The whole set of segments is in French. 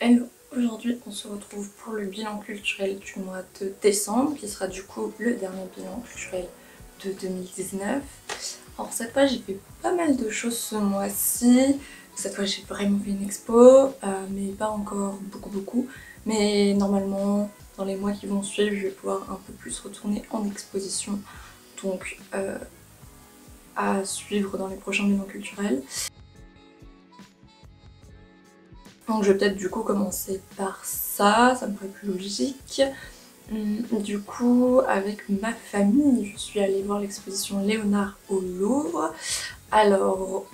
Hello, aujourd'hui on se retrouve pour le bilan culturel du mois de décembre qui sera du coup le dernier bilan culturel de 2019. Alors cette fois j'ai fait pas mal de choses ce mois-ci. Cette fois j'ai vraiment fait une expo, mais pas encore beaucoup. Mais normalement dans les mois qui vont suivre je vais pouvoir un peu plus retourner en exposition. Donc à suivre dans les prochains bilans culturels. Donc je vais peut-être du coup commencer par ça me paraît plus logique. Du coup, avec ma famille, je suis allée voir l'exposition Léonard au Louvre. Alors,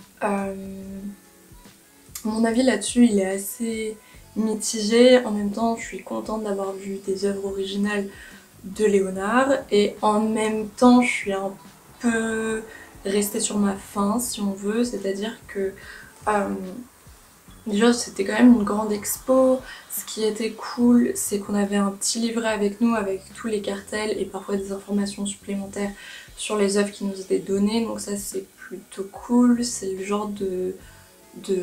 mon avis là-dessus, il est assez mitigé. En même temps, je suis contente d'avoir vu des œuvres originales de Léonard. Et en même temps, je suis un peu restée sur ma faim, si on veut. C'est-à-dire que... déjà c'était quand même une grande expo, ce qui était cool c'est qu'on avait un petit livret avec nous avec tous les cartels et parfois des informations supplémentaires sur les œuvres qui nous étaient données, donc ça c'est plutôt cool, c'est le genre de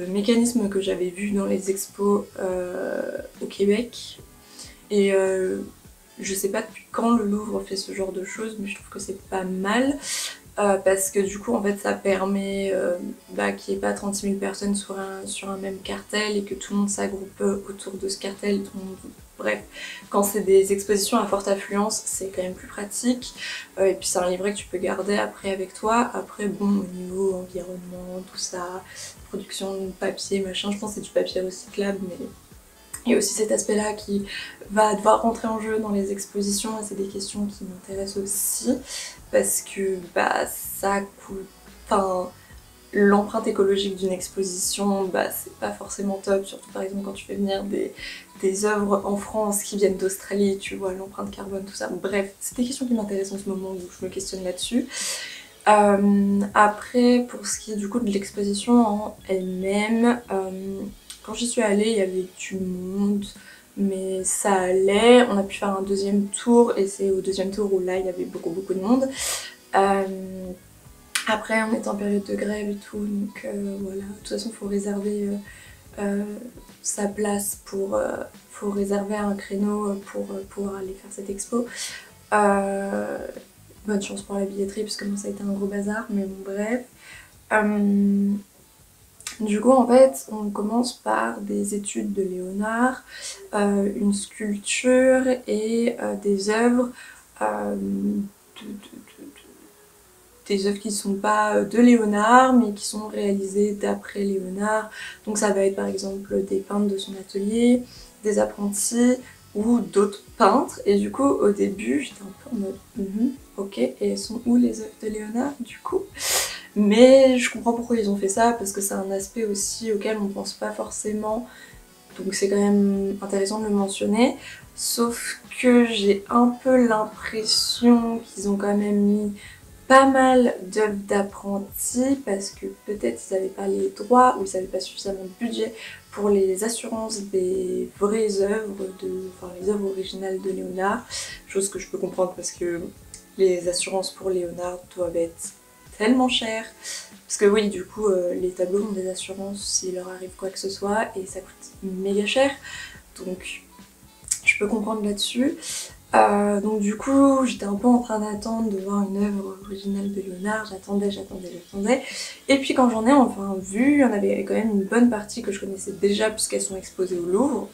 mécanisme que j'avais vu dans les expos au Québec et je sais pas depuis quand le Louvre fait ce genre de choses mais je trouve que c'est pas mal. Parce que du coup en fait ça permet qu'il n'y ait pas 36 000 personnes sur un même cartel et que tout le monde s'agroupe autour de ce cartel, tout le monde... Bref, quand c'est des expositions à forte affluence c'est quand même plus pratique, et puis c'est un livret que tu peux garder après avec toi. Après bon, au niveau environnement, tout ça, production de papier, machin, je pense que c'est du papier recyclable, mais il y a aussi cet aspect-là qui va devoir rentrer en jeu dans les expositions et c'est des questions qui m'intéressent aussi parce que ça coûte... Enfin, l'empreinte écologique d'une exposition, c'est pas forcément top, surtout par exemple quand tu fais venir des œuvres en France qui viennent d'Australie, tu vois, l'empreinte carbone, tout ça. Bref, c'est des questions qui m'intéressent en ce moment, donc je me questionne là-dessus. Après, pour ce qui est du coup de l'exposition en elle-même, quand j'y suis allée, il y avait du monde, mais ça allait. On a pu faire un deuxième tour et c'est au deuxième tour où là il y avait beaucoup de monde. Après, on était en période de grève et tout, donc voilà. De toute façon, il faut réserver sa place faut réserver un créneau pour pouvoir aller faire cette expo. Bonne chance pour la billetterie parce que moi ça a été un gros bazar, mais bon bref. Du coup en fait on commence par des études de Léonard, une sculpture et des œuvres des œuvres qui ne sont pas de Léonard mais qui sont réalisées d'après Léonard. Donc ça va être par exemple des peintres de son atelier, des apprentis ou d'autres peintres. Et du coup au début j'étais un peu en mode ok, et elles sont où les œuvres de Léonard du coup? Mais je comprends pourquoi ils ont fait ça, parce que c'est un aspect aussi auquel on pense pas forcément, donc c'est quand même intéressant de le mentionner. Sauf que j'ai un peu l'impression qu'ils ont quand même mis pas mal d'œuvres d'apprentis, parce que peut-être ils n'avaient pas les droits ou ils n'avaient pas suffisamment de budget pour les assurances des vraies œuvres, enfin les œuvres originales de Léonard, chose que je peux comprendre parce que les assurances pour Léonard doivent être tellement chères. Parce que oui, du coup, les tableaux ont des assurances s'il leur arrive quoi que ce soit et ça coûte méga cher. Donc je peux comprendre là-dessus. Donc du coup, j'étais un peu en train d'attendre de voir une œuvre originale de Léonard. J'attendais. Et puis quand j'en ai enfin vu, il y en avait quand même une bonne partie que je connaissais déjà puisqu'elles sont exposées au Louvre.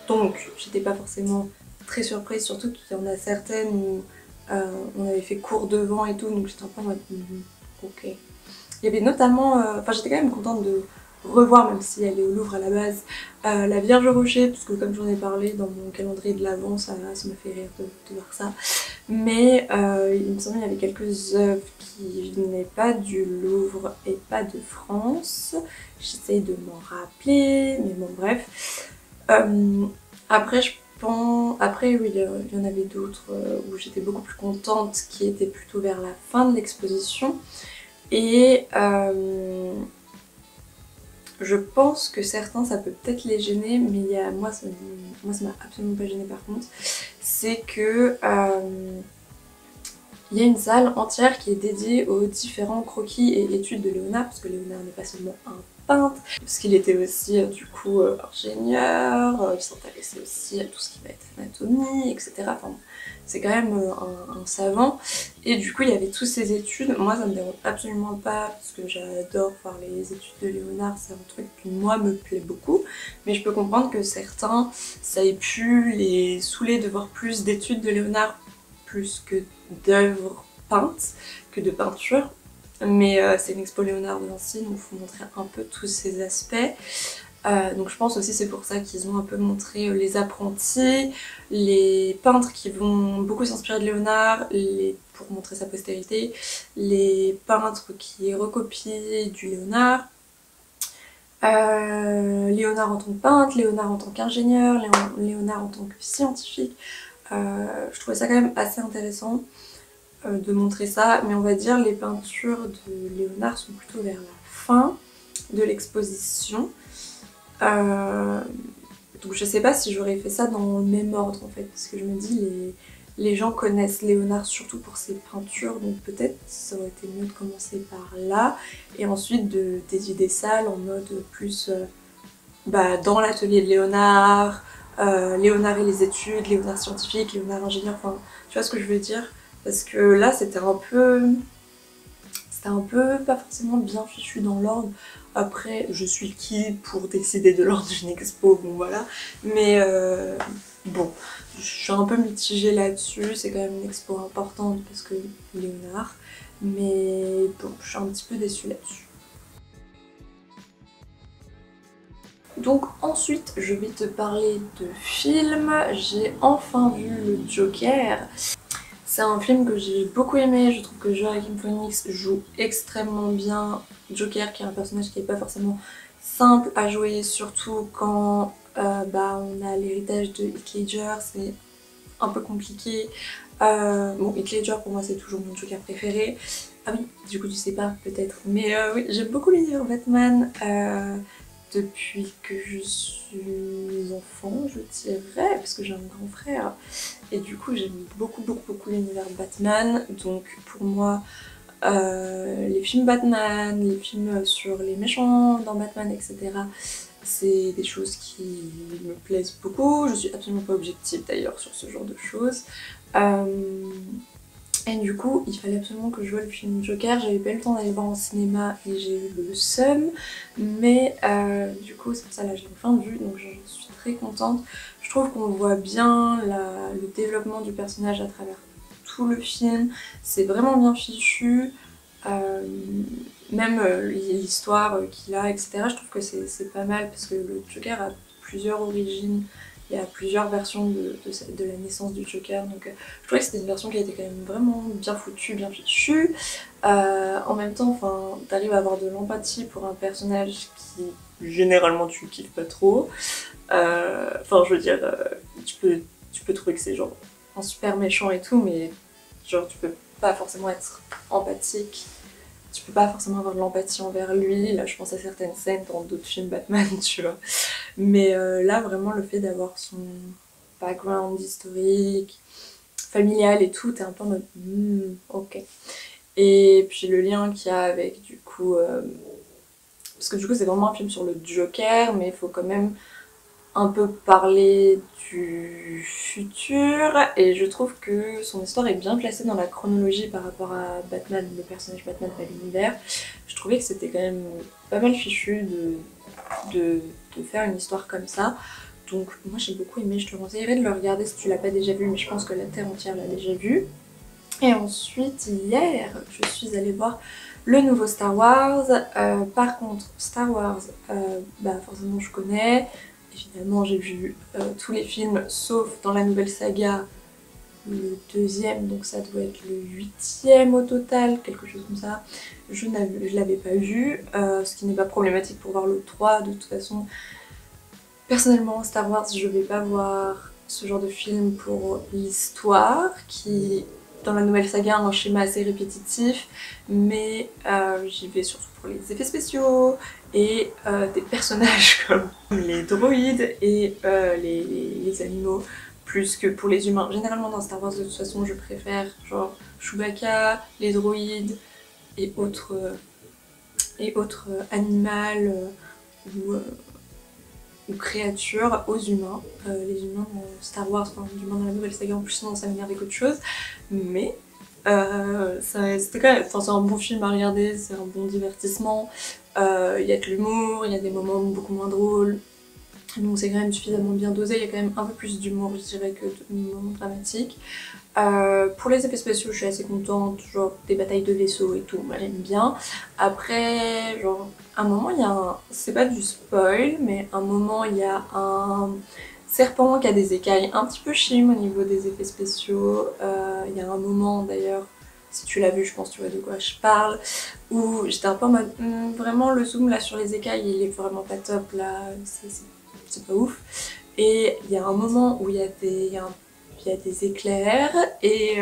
Donc j'étais pas forcément très surprise, surtout qu'il y en a certaines où on avait fait cours devant et tout, donc j'étais un peu en mode ok. Il y avait notamment, enfin j'étais quand même contente de revoir, même si elle est au Louvre à la base, la Vierge au Rocher, parce que comme j'en ai parlé dans mon calendrier de l'Avent, ça me fait rire de voir ça. Mais il me semble qu'il y avait quelques œuvres qui venaient pas du Louvre et pas de France. J'essaye de m'en rappeler, mais bon bref. Après oui, il y en avait d'autres où j'étais beaucoup plus contente, qui étaient plutôt vers la fin de l'exposition. Et je pense que certains ça peut peut-être les gêner, mais moi ça m'a absolument pas gêné par contre. C'est que il y a une salle entière qui est dédiée aux différents croquis et études de Léonard, parce que Léonard n'est pas seulement un peintre, parce qu'il était aussi du coup ingénieur, il s'intéressait aussi à tout ce qui va être anatomie, etc. Enfin, c'est quand même un savant. Et du coup, il y avait toutes ces études. Moi, ça me dérange absolument pas parce que j'adore voir les études de Léonard. C'est un truc qui, moi, me plaît beaucoup. Mais je peux comprendre que certains, ça ait pu les saouler de voir plus d'études de Léonard plus que d'œuvres peintes, que de peinture. Mais c'est une expo Léonard de Vinci, donc il faut montrer un peu tous ces aspects. Donc je pense aussi c'est pour ça qu'ils ont un peu montré les apprentis, les peintres qui vont beaucoup s'inspirer de Léonard pour montrer sa postérité, les peintres qui recopient du Léonard, Léonard en tant que peintre, Léonard en tant qu'ingénieur, Léonard en tant que scientifique. Je trouvais ça quand même assez intéressant de montrer ça, mais on va dire les peintures de Léonard sont plutôt vers la fin de l'exposition. Donc je sais pas si j'aurais fait ça dans le même ordre en fait, parce que je me dis les gens connaissent Léonard surtout pour ses peintures, donc peut-être ça aurait été mieux de commencer par là, et ensuite des idées sales en mode plus dans l'atelier de Léonard, Léonard et les études, Léonard scientifique, Léonard ingénieur, enfin tu vois ce que je veux dire? Parce que là c'était un peu pas forcément bien fichu dans l'ordre. Après, je suis qui pour décider de l'ordre d'une expo, bon voilà. Mais bon, je suis un peu mitigée là-dessus, c'est quand même une expo importante parce que Léonard. Mais bon, je suis un petit peu déçue là-dessus. Donc ensuite, je vais te parler de films. J'ai enfin vu le Joker. C'est un film que j'ai beaucoup aimé, je trouve que Joaquin Phoenix joue extrêmement bien Joker, qui est un personnage qui n'est pas forcément simple à jouer, surtout quand on a l'héritage de Heath Ledger, c'est un peu compliqué. Bon, Heath Ledger pour moi c'est toujours mon Joker préféré. Ah oui, du coup tu sais pas peut-être, mais oui, j'aime beaucoup l'univers Batman. Depuis que je suis enfant, je dirais, parce que j'ai un grand frère. Et du coup, j'aime beaucoup l'univers Batman. Donc pour moi, les films Batman, les films sur les méchants dans Batman, etc., c'est des choses qui me plaisent beaucoup. Je suis absolument pas objective d'ailleurs sur ce genre de choses. Et du coup, il fallait absolument que je voie le film Joker. J'avais pas eu le temps d'aller le voir en cinéma et j'ai eu le seum. Mais du coup, c'est pour ça là j'ai enfin vu, donc je suis très contente. Je trouve qu'on voit bien le développement du personnage à travers tout le film. C'est vraiment bien fichu. Même l'histoire qu'il a, etc. Je trouve que c'est pas mal parce que le Joker a plusieurs origines. Il y a plusieurs versions de la naissance du Joker, donc je trouvais que c'était une version qui était quand même vraiment bien foutue, bien fichue. En même temps, t'arrives à avoir de l'empathie pour un personnage qui généralement tu kiffes pas trop. Je veux dire, tu peux trouver que c'est genre un super méchant et tout, mais genre tu peux pas forcément être empathique. Tu peux pas forcément avoir de l'empathie envers lui. Là, je pense à certaines scènes dans d'autres films Batman, tu vois. Mais là, vraiment, le fait d'avoir son background historique, familial et tout, t'es un peu en mode ok. Et puis le lien qu'il y a avec, du coup... parce que du coup, c'est vraiment un film sur le Joker, mais il faut quand même un peu parler du futur, et je trouve que son histoire est bien placée dans la chronologie par rapport à Batman, le personnage Batman à l'univers. Je trouvais que c'était quand même pas mal fichu de faire une histoire comme ça. Donc moi j'ai beaucoup aimé, je te conseillerais de le regarder si tu l'as pas déjà vu, mais je pense que la Terre entière l'a déjà vu. Et ensuite, hier, je suis allée voir le nouveau Star Wars. Par contre, Star Wars, forcément je connais. Évidemment, j'ai vu tous les films, sauf dans la nouvelle saga, le deuxième, donc ça doit être le 8e au total, quelque chose comme ça. Je l'avais pas vu, ce qui n'est pas problématique pour voir le 3, de toute façon. Personnellement, Star Wars, je vais pas voir ce genre de film pour l'histoire, qui, dans la nouvelle saga, a un schéma assez répétitif, mais j'y vais surtout pour les effets spéciaux et des personnages comme les droïdes et les animaux, plus que pour les humains. Généralement dans Star Wars, de toute façon, je préfère genre Chewbacca, les droïdes et autres et autres animaux ou créatures aux humains. Les humains dans Star Wars, enfin les humains dans la nouvelle saga en plus non ça m'énerve qu'autre chose, mais c'était quand même, enfin, c'est un bon film à regarder, c'est un bon divertissement, il y a de l'humour, il y a des moments beaucoup moins drôles, donc c'est quand même suffisamment bien dosé, il y a quand même un peu plus d'humour je dirais que de moments dramatiques. Pour les effets spéciaux je suis assez contente, genre des batailles de vaisseaux et tout, moi j'aime bien. Après genre un moment il y a un, c'est pas du spoil, mais un moment il y a un serpent qui a des écailles un petit peu chim au niveau des effets spéciaux. Il y a un moment d'ailleurs, si tu l'as vu je pense que tu vois de quoi je parle, où j'étais un peu en mode vraiment le zoom là sur les écailles il est vraiment pas top là, c'est pas ouf. Et il y a un moment où il y a des éclairs et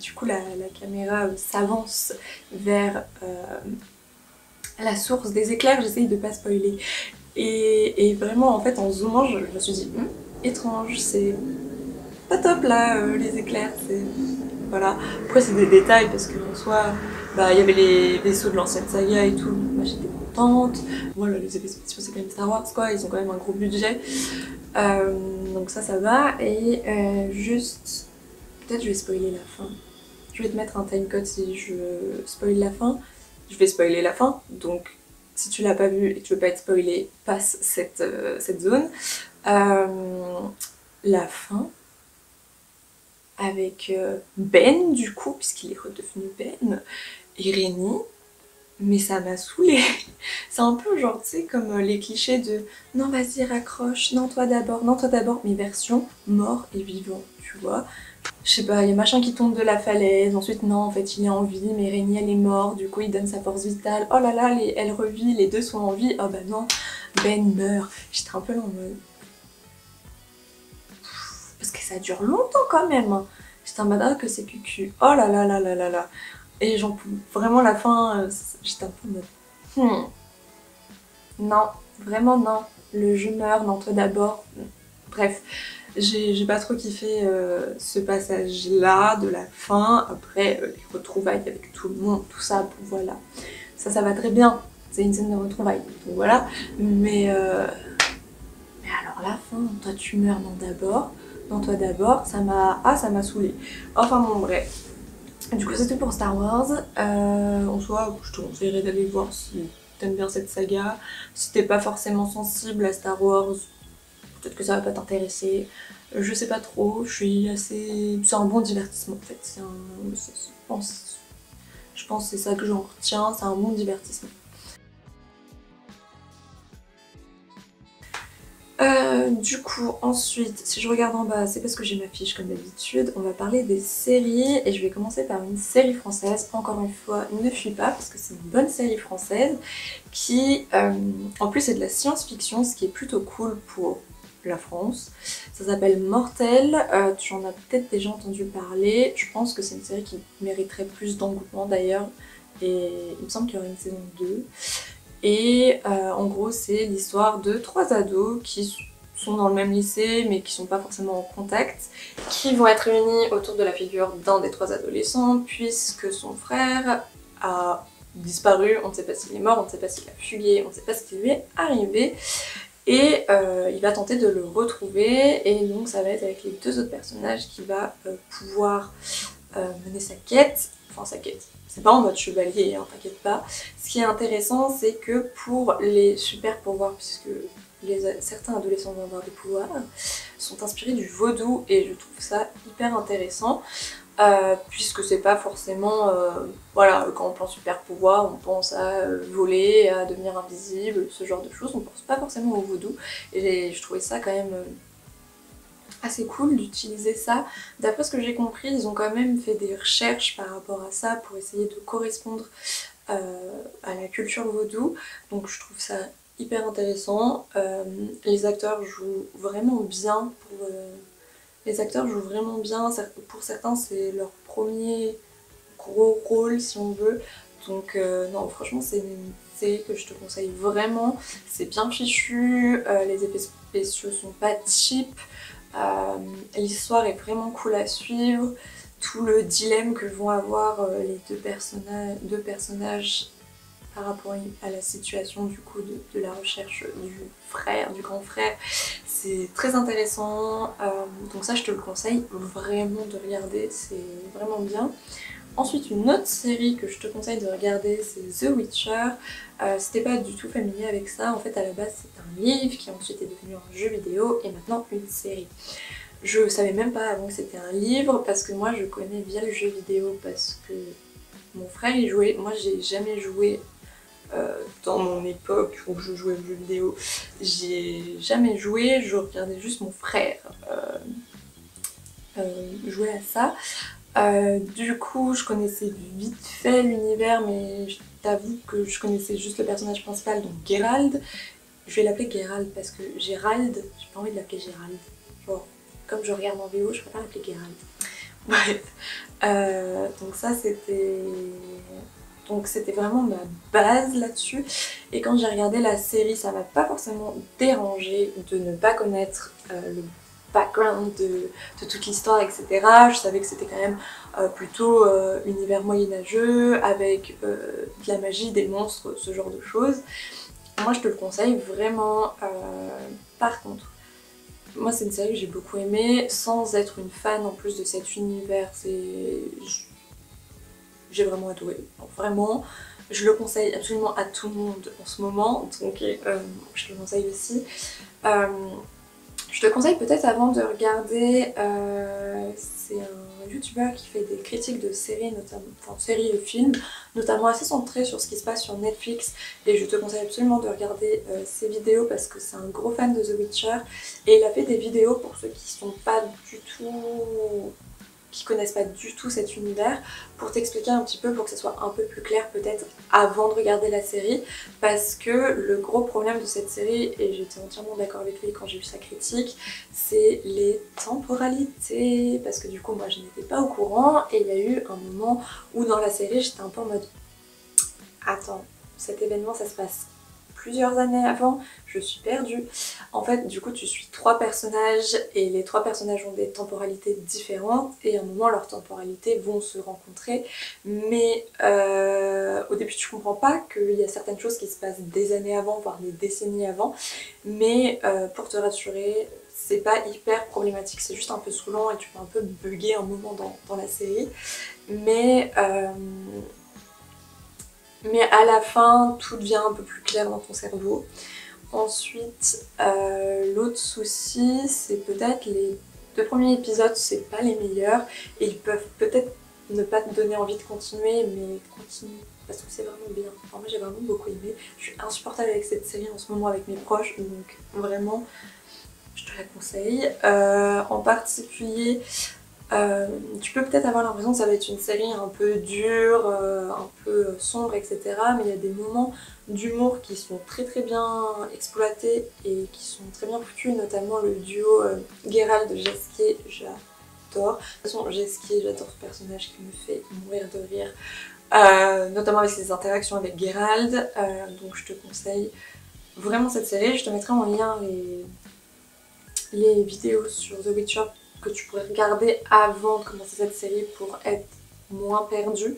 du coup la caméra s'avance vers la source des éclairs, j'essaye de pas spoiler. Et vraiment en fait en zoomant je me suis dit étrange, c'est pas top là les éclairs, c'est... Voilà. Après c'est des détails parce qu'en soi bah il y avait les vaisseaux de l'ancienne saga et tout, donc moi j'étais contente. Voilà, les effets spéciaux c'est quand même Star Wars quoi, ils ont quand même un gros budget. Donc ça va, et juste... Peut-être je vais spoiler la fin. Je vais te mettre un timecode si je spoil la fin. Je vais spoiler la fin, donc si tu l'as pas vu et que tu veux pas être spoilé, passe cette zone. La fin, avec Ben du coup, puisqu'il est redevenu Ben, et Rennie, mais ça m'a saoulée. C'est un peu genre, tu sais, comme les clichés de non vas-y raccroche, non toi d'abord, mais version mort et vivant, tu vois. Je sais pas, il y a machin qui tombe de la falaise, ensuite non en fait il est en vie, mais Rennie elle est morte, du coup il donne sa force vitale, oh là là, elle revit, les deux sont en vie, oh bah non, Ben meurt. J'étais un peu là en mode... Parce que ça dure longtemps quand même, hein. J'étais en mode ah que c'est cucu, oh là là là là là là. Et j'en pouvais vraiment la fin, j'étais un peu en mode non, vraiment non, le je meurs, non toi d'abord. Bref, j'ai pas trop kiffé ce passage là de la fin. Après les retrouvailles avec tout le monde, tout ça, bon, voilà, ça va très bien, c'est une scène de retrouvailles, donc voilà. Mais alors la fin, toi tu meurs, non d'abord, non toi d'abord, ça m'a saoulée. Enfin bon bref. Du coup c'était pour Star Wars. En soi je te conseillerais d'aller voir si t'aimes bien cette saga. Si t'es pas forcément sensible à Star Wars, peut-être que ça va pas t'intéresser. Je sais pas trop, je suis assez... C'est un bon divertissement en fait. Je pense que c'est ça que j'en retiens, c'est un bon divertissement. Du coup, ensuite, si je regarde en bas, c'est parce que j'ai ma fiche comme d'habitude, on va parler des séries et je vais commencer par une série française. Encore une fois, ne fuis pas parce que c'est une bonne série française qui, en plus, c'est de la science-fiction, ce qui est plutôt cool pour la France. Ça s'appelle Mortel, tu en as peut-être déjà entendu parler. Je pense que c'est une série qui mériterait plus d'engouement d'ailleurs et il me semble qu'il y aura une saison 2. Et en gros c'est l'histoire de trois ados qui sont dans le même lycée mais qui sont pas forcément en contact, qui vont être réunis autour de la figure d'un des trois adolescents puisque son frère a disparu, on ne sait pas s'il est mort, on ne sait pas s'il a fugué, on ne sait pas ce qui lui est arrivé. Et il va tenter de le retrouver et donc ça va être avec les deux autres personnages qu'il va pouvoir mener sa quête. Enfin sa quête, c'est pas en mode chevalier, hein, t'inquiète pas. Ce qui est intéressant c'est que pour les super pouvoirs, puisque certains adolescents vont avoir des pouvoirs, sont inspirés du vaudou et je trouve ça hyper intéressant. Puisque c'est pas forcément, voilà, quand on pense super pouvoir, on pense à voler, à devenir invisible, ce genre de choses, on pense pas forcément au vaudou, et je trouvais ça quand même assez cool d'utiliser ça. D'après ce que j'ai compris, ils ont quand même fait des recherches par rapport à ça pour essayer de correspondre à la culture vaudou, donc je trouve ça hyper intéressant. Les acteurs jouent vraiment bien Les acteurs jouent vraiment bien, pour certains c'est leur premier gros rôle si on veut, donc non franchement c'est une série que je te conseille vraiment, c'est bien fichu, les effets spéciaux sont pas cheap, l'histoire est vraiment cool à suivre, tout le dilemme que vont avoir les deux personnages par rapport à la situation du coup de la recherche du grand frère. C'est très intéressant, donc ça je te le conseille vraiment de regarder, c'est vraiment bien. Ensuite, une autre série que je te conseille de regarder, c'est The Witcher. Si t'es pas du tout familier avec ça, en fait à la base c'est un livre qui ensuite est devenu un jeu vidéo et maintenant une série. Je savais même pas avant que c'était un livre parce que moi je connais via le jeu vidéo parce que mon frère y jouait. Moi j'ai jamais joué dans mon époque où je jouais aux jeux vidéo. J'ai jamais joué, je regardais juste mon frère jouer à ça. Du coup, je connaissais vite fait l'univers, mais je t'avoue que je connaissais juste le personnage principal, donc Geralt. Je vais l'appeler Geralt parce que Gérald, j'ai pas envie de l'appeler Gérald. Genre, comme je regarde en VO, je préfère l'appeler Geralt. Bref. Donc ça, c'était vraiment ma base là-dessus. Et quand j'ai regardé la série, ça m'a pas forcément dérangé de ne pas connaître le background de toute l'histoire, etc. Je savais que c'était quand même plutôt univers moyenâgeux, avec de la magie, des monstres, ce genre de choses. Moi je te le conseille vraiment. Par contre, moi c'est une série que j'ai beaucoup aimée, sans être une fan en plus de cet univers. J'ai vraiment adoré, vraiment. Je le conseille absolument à tout le monde en ce moment, donc je te le conseille aussi. Je te conseille peut-être avant de regarder, c'est un youtubeur qui fait des critiques de séries, notamment, enfin séries et films, notamment assez centrées sur ce qui se passe sur Netflix, et je te conseille absolument de regarder ses vidéos parce que c'est un gros fan de The Witcher, et il a fait des vidéos pour ceux qui connaissent pas du tout cet univers, pour t'expliquer un petit peu, pour que ça soit un peu plus clair peut-être avant de regarder la série, parce que le gros problème de cette série, et j'étais entièrement d'accord avec lui quand j'ai vu sa critique, c'est les temporalités, parce que du coup moi je n'étais pas au courant, et il y a eu un moment où dans la série j'étais un peu en mode attends, cet événement ça se passe plusieurs années avant, je suis perdue. En fait, du coup, tu suis 3 personnages et les 3 personnages ont des temporalités différentes et à un moment, leurs temporalités vont se rencontrer. Mais au début, tu comprends pas qu'il y a certaines choses qui se passent des années avant, voire des décennies avant. Mais pour te rassurer, c'est pas hyper problématique, c'est juste un peu saoulant et tu peux un peu bugger un moment dans la série. Mais à la fin, tout devient un peu plus clair dans ton cerveau. Ensuite, l'autre souci, c'est peut-être les 2 premiers épisodes, c'est pas les meilleurs. Et ils peuvent peut-être ne pas te donner envie de continuer, mais continue. Parce que c'est vraiment bien. Enfin, moi j'ai vraiment beaucoup aimé. Je suis insupportable avec cette série en ce moment avec mes proches, donc vraiment, je te la conseille. En particulier, tu peux peut-être avoir l'impression que ça va être une série un peu dure, un peu sombre, etc. Mais il y a des moments d'humour qui sont très très bien exploités et qui sont très bien foutus, notamment le duo Geralt-Jesquier, j'adore. De toute façon, Jesquier, j'adore ce personnage qui me fait mourir de rire, notamment avec ses interactions avec Geralt. Donc je te conseille vraiment cette série. Je te mettrai en lien les vidéos sur The Witcher que tu pourrais regarder avant de commencer cette série pour être moins perdu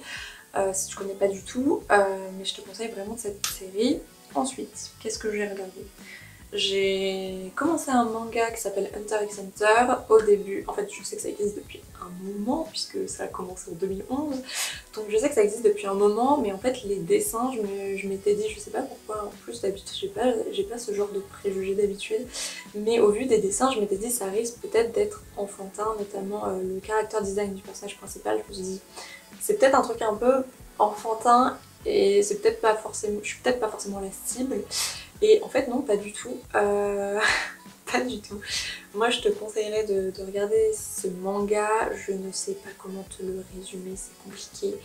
si tu connais pas du tout, mais je te conseille vraiment cette série. Ensuite, qu'est-ce que j'ai regardé? J'ai commencé un manga qui s'appelle Hunter x Hunter. Au début, en fait je sais que ça existe depuis un moment puisque ça a commencé en 2011, donc je sais que ça existe depuis un moment, mais en fait les dessins, je m'étais dit, je sais pas pourquoi, en plus d'habitude j'ai pas ce genre de préjugés d'habitude, mais au vu des dessins je m'étais dit ça risque peut-être d'être enfantin, notamment le character design du personnage principal. Je me suis dit c'est peut-être un truc un peu enfantin et c'est peut-être pas forcément, je suis peut-être pas forcément la cible. Et en fait non, pas du tout, pas du tout. Moi je te conseillerais de regarder ce manga, je ne sais pas comment te le résumer, c'est compliqué.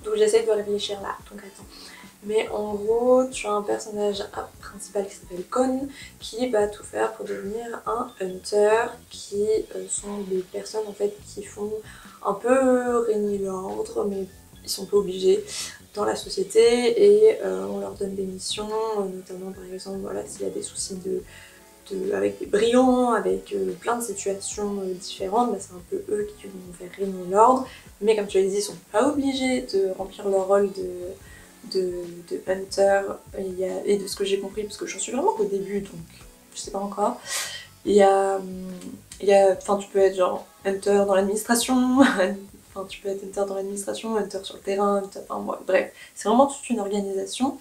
Donc j'essaie de réfléchir là, donc attends. Mais en gros, tu as un personnage principal qui s'appelle Kon, qui va tout faire pour devenir un hunter, qui sont des personnes en fait qui font un peu régner l'ordre, mais ils sont pas obligés dans la société, et on leur donne des missions, notamment par exemple voilà, s'il y a des soucis de avec des brillants, avec plein de situations différentes, bah, c'est un peu eux qui vont faire régner l'ordre. Mais comme tu l'as dit, ils sont pas obligés de remplir leur rôle de hunter, et de ce que j'ai compris, parce que j'en suis vraiment qu'au début, donc je sais pas encore. Enfin, tu peux être genre hunter dans l'administration, enfin tu peux être hunter dans l'administration, hunter sur le terrain, enfin bref, c'est vraiment toute une organisation.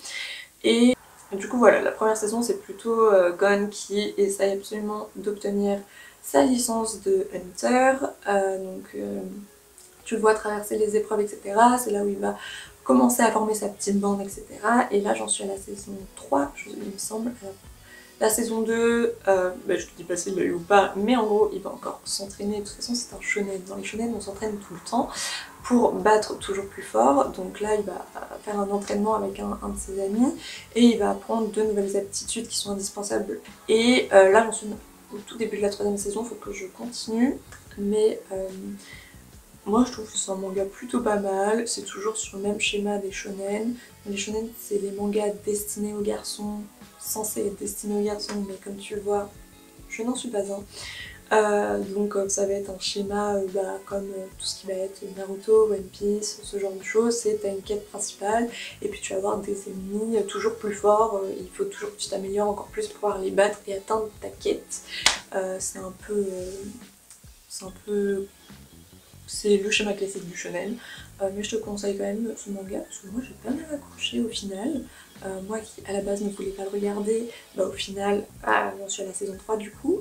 Et du coup voilà, la première saison c'est plutôt Gon qui essaye absolument d'obtenir sa licence de hunter, tu le vois traverser les épreuves, etc. C'est là où il va commencer à former sa petite bande, etc. Et là j'en suis à la saison 3, il me semble. La saison 2, je te dis pas s'il l'a eu ou pas, mais en gros il va encore s'entraîner. De toute façon c'est un shonen, dans les shonen on s'entraîne tout le temps pour battre toujours plus fort. Donc là il va faire un entraînement avec un de ses amis et il va apprendre de nouvelles aptitudes qui sont indispensables. Et là j'en suis au tout début de la 3e saison, faut que je continue, mais moi je trouve que c'est un manga plutôt pas mal, c'est toujours sur le même schéma des shonen. Les shonen c'est les mangas destinés aux garçons, censés être destinés aux garçons, mais comme tu le vois, je n'en suis pas un. Donc ça va être un schéma comme tout ce qui va être Naruto, One Piece, ce genre de choses, c'est t'as une quête principale et puis tu vas avoir des ennemis toujours plus forts, il faut toujours que tu t'améliores encore plus pour pouvoir les battre et atteindre ta quête. C'est le schéma classique du shonen, mais je te conseille quand même ce manga parce que moi j'ai pas mal accroché au final. Moi qui à la base ne voulais pas le regarder, au final j'en suis à la saison 3 du coup.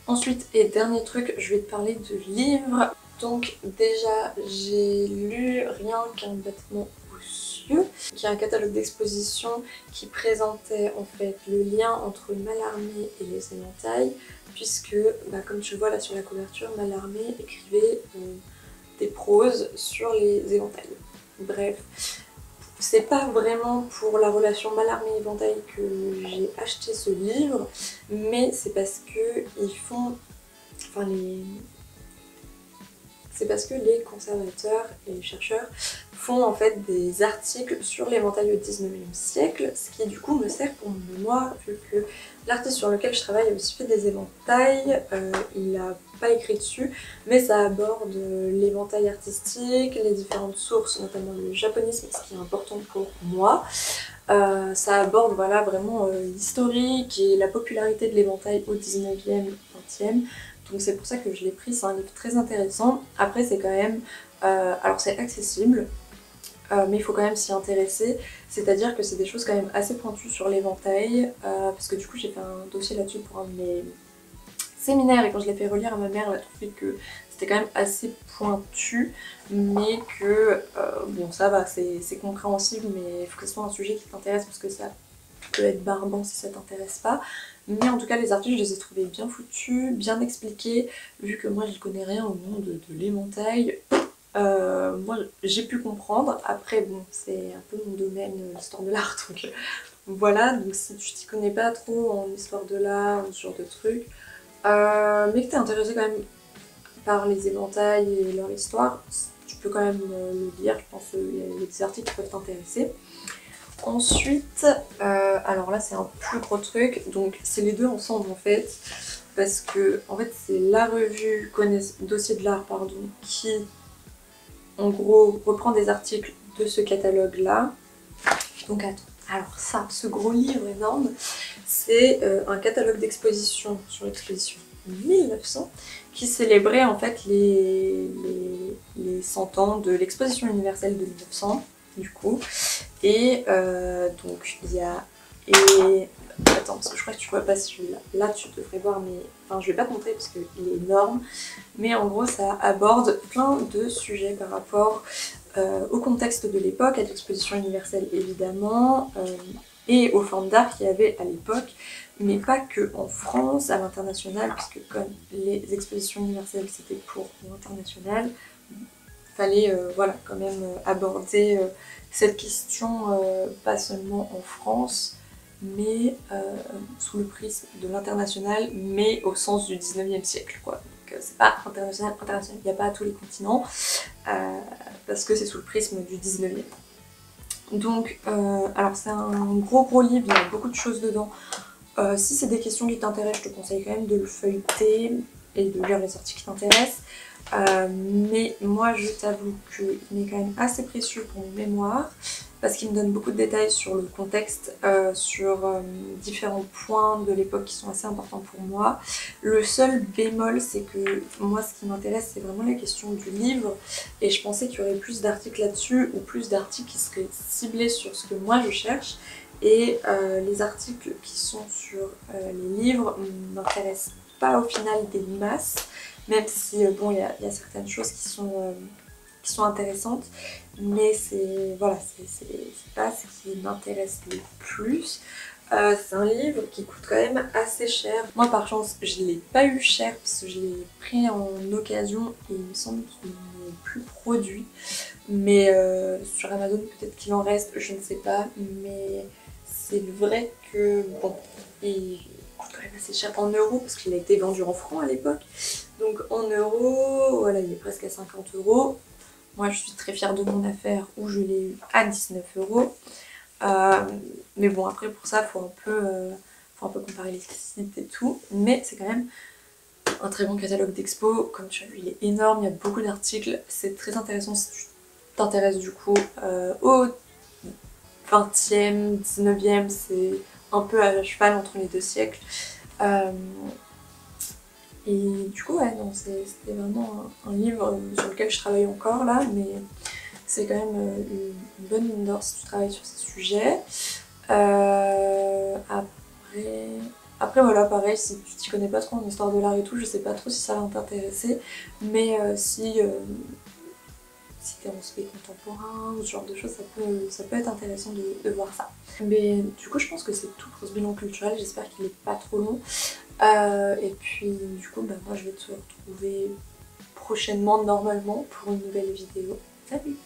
Ensuite et dernier truc, je vais te parler de livres. Donc déjà j'ai lu Rien qu'un battement aux cieux, qui est un catalogue d'exposition qui présentait en fait le lien entre Mallarmé et les éventails, puisque comme tu le vois là sur la couverture, Mallarmé écrivait des proses sur les éventails. Bref, c'est pas vraiment pour la relation Mallarmé-éventail que j'ai acheté ce livre, mais c'est parce que ils font... C'est parce que les conservateurs et les chercheurs font en fait des articles sur l'éventail au 19e siècle, ce qui du coup me sert pour mon mémoire, vu que l'artiste sur lequel je travaille a aussi fait des éventails, il n'a pas écrit dessus, mais ça aborde l'éventail artistique, les différentes sources, notamment le japonisme, ce qui est important pour moi. Ça aborde voilà, vraiment l'historique et la popularité de l'éventail au 19e, 20e. Donc c'est pour ça que je l'ai pris, c'est un livre très intéressant. Après c'est quand même... alors c'est accessible, mais il faut quand même s'y intéresser. C'est-à-dire que c'est des choses quand même assez pointues sur l'éventail, parce que du coup j'ai fait un dossier là-dessus pour un de mes séminaires, et quand je l'ai fait relire à ma mère, elle a trouvé que c'était quand même assez pointu, mais que bon ça va, c'est compréhensible, mais il faut que ce soit un sujet qui t'intéresse parce que ça peut être barbant si ça t'intéresse pas. Mais en tout cas les articles je les ai trouvés bien foutus, bien expliqués, vu que moi je connais rien au monde de l'éventail. Moi j'ai pu comprendre, après bon c'est un peu mon domaine, l'histoire de l'art, donc voilà, donc si tu t'y connais pas trop en histoire de l'art ou ce genre de trucs, mais que t'es intéressé quand même par les éventails et leur histoire, tu peux quand même le lire, je pense qu'il y a des articles qui peuvent t'intéresser. Ensuite, alors là c'est un plus gros truc, donc c'est les deux ensemble en fait, parce que en fait c'est la revue Dossier de l'art pardon, qui en gros reprend des articles de ce catalogue là. Donc attends, alors ça, ce gros livre énorme, c'est un catalogue d'exposition sur l'exposition 1900 qui célébrait en fait les 100 ans de l'exposition universelle de 1900 du coup. Et donc il y a... Attends, parce que je crois que tu vois pas celui-là. Là tu devrais voir, mais... Enfin je vais pas te montrer parce qu'il est énorme. Mais en gros ça aborde plein de sujets par rapport au contexte de l'époque, à l'exposition universelle évidemment, et aux formes d'art qu'il y avait à l'époque, mais pas que en France, à l'international, puisque comme les expositions universelles c'était pour l'international, fallait voilà, quand même aborder cette question pas seulement en France, mais sous le prisme de l'international, mais au sens du 19e siècle, quoi. Donc c'est pas international, il n'y a pas à tous les continents, parce que c'est sous le prisme du 19e. Donc, alors c'est un gros livre, il y a beaucoup de choses dedans. Si c'est des questions qui t'intéressent, je te conseille quand même de le feuilleter et de lire les articles qui t'intéressent. Mais moi je t'avoue qu'il est quand même assez précieux pour mon mémoire parce qu'il me donne beaucoup de détails sur le contexte, sur différents points de l'époque qui sont assez importants pour moi. Le seul bémol, c'est que moi ce qui m'intéresse c'est vraiment les questions du livre et je pensais qu'il y aurait plus d'articles là-dessus ou plus d'articles qui seraient ciblés sur ce que moi je cherche. Et les articles qui sont sur les livres m'intéressent pas au final des masses, même si bon, il y a certaines choses qui sont intéressantes, mais c'est voilà, c'est pas ce qui m'intéresse le plus. C'est un livre qui coûte quand même assez cher. Moi par chance je l'ai pas eu cher parce que je l'ai pris en occasion et il me semble qu'il n'est plus produit. Mais sur Amazon peut-être qu'il en reste, je ne sais pas. Mais c'est vrai que bon, il coûte quand même assez cher en euros parce qu'il a été vendu en francs à l'époque. Donc en euros, voilà, il est presque à 50 euros. Moi je suis très fière de mon affaire où je l'ai eu à 19 euros. Mais bon, après pour ça, faut un peu comparer les sites et tout. Mais c'est quand même un très bon catalogue d'expo. Comme tu as vu, il est énorme, il y a beaucoup d'articles. C'est très intéressant si tu t'intéresses du coup au 20e, 19e, c'est un peu à cheval entre les deux siècles. Et du coup, ouais, non, c'était vraiment un livre sur lequel je travaille encore là, mais c'est quand même une bonne mine d'or si tu travailles sur ces sujets. Après voilà, pareil, si tu t'y connais pas trop en histoire de l'art et tout, je sais pas trop si ça va t'intéresser, mais si t'es en spé contemporain ou ce genre de choses, ça peut être intéressant de voir ça. Mais du coup, je pense que c'est tout pour ce bilan culturel, j'espère qu'il est pas trop long. Et puis du coup, bah, moi je vais te retrouver prochainement normalement pour une nouvelle vidéo. Salut!